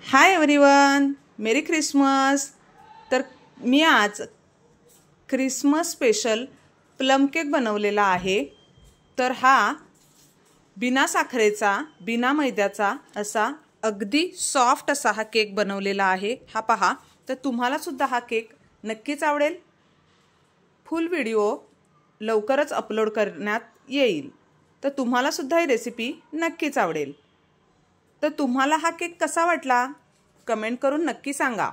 Hi everyone, मेरी Christmas. तर मी आज Christmas special plum cake बनवलेला आहे। तर हा बिना साखरेचा बिना मैद्याचा असा अगदी सॉफ्ट असा हा केक बनवलेला आहे। हा पहा, तर तुम्हाला सुद्धा हा केक नक्कीच आवडेल। फुल व्हिडिओ लवकरच अपलोड करण्यात येईल, तर तुम्हाला सुद्धा ही रेसिपी नक्कीच आवडेल। तर तुम्हाला हा केक कसा वाटला कमेंट करून नक्की सांगा।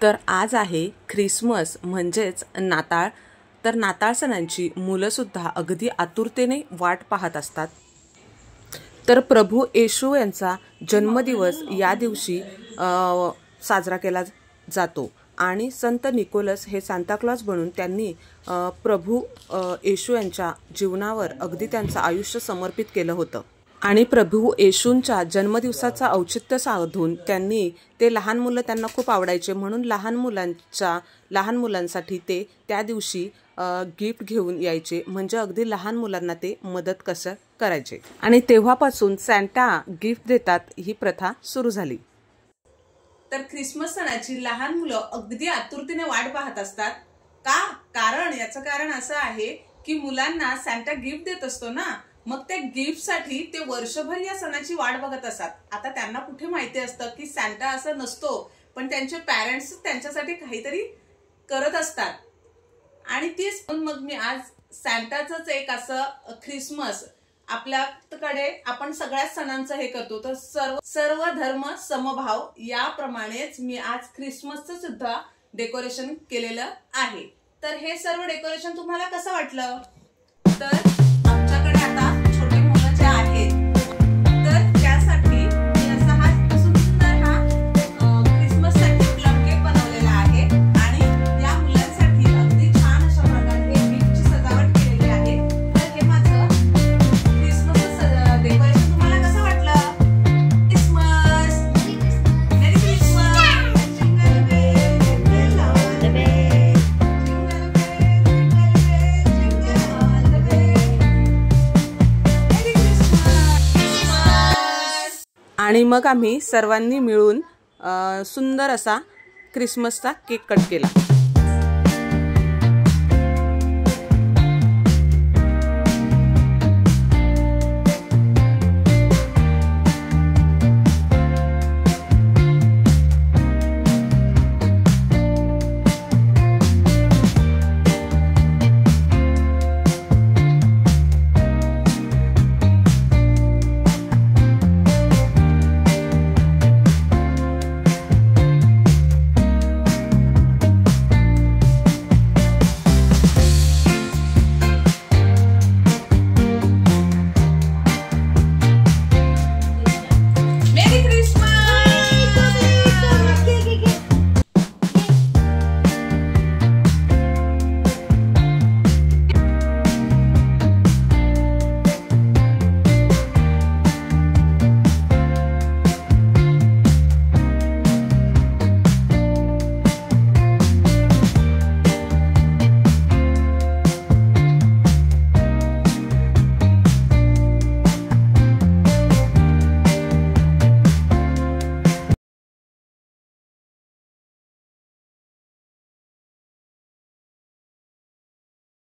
तर आज आहे ख्रिसमस म्हणजेच नाताळ। तर नाताळ सणांची मुलंसुद्धा अगदी आतुरतेने वाट पाहत असतात। तर प्रभू येशू यांचा जन्मदिवस या दिवशी साजरा केला जातो आणि संत निकोलस हे सांताक्लॉज बनून त्यांनी प्रभू येशू यांच्या जीवनावर अगदी त्यांचं आयुष्य समर्पित केलं होतं। आणि प्रभू येशूंच्या जन्मदिवसाचा औचित्य साधून त्यांनी ते लहान मुलं त्यांना खूप आवडायचे म्हणून लहान मुलांसाठी ते त्या दिवशी गिफ्ट घेऊन यायचे, म्हणजे अगदी लहान मुलांना ते मदत कसं करायचे। आणि तेव्हापासून सॅन्टा गिफ्ट देतात ही प्रथा सुरू झाली। तर ख्रिसमस सणाची लहान मुलं अगदी आतुरतेने वाट पाहत असतात का? याचं कारण असं आहे की मुलांना सॅन्टा गिफ्ट देत असतो ना, मग त्या गिफ्ट साठी ते वर्षभर या सणाची वाट बघत असतात। आता त्यांना कुठे माहिती असतं की सॅन्टा असं नसतो, पण त्यांचे पॅरेंट्स त्यांच्यासाठी काहीतरी करत असतात। आणि तीच मग मी आज सॅन्टाचंच एक असं ख्रिसमस, आपल्याकडे आपण सगळ्या सणांचं हे करतो, तर सर्व धर्म समभाव याप्रमाणेच मी आज ख्रिसमसचं सुद्धा डेकोरेशन केलेलं आहे। तर हे सर्व डेकोरेशन तुम्हाला कसं वाटलं? तर आमच्याकडे आता छोटे मुलं जे आहेत, तर त्यासाठी मी असा हा सुंदर हा ख्रिसमस साठी प्लम केक बनवलेला आहे आणि या मुलांसाठी अगदी छान अशा प्रकारे गिफ्टची सजावट केलेली आहे। तर हे माझं ख्रिसमस डेकोरेशन तुम्हाला कसं वाटलं? Christmas, merry Christmas, jingle bell jingle all the way, आणि मग आम्ही सर्वांनी मिळून सुंदर असा क्रिसमसचा केक कट केला।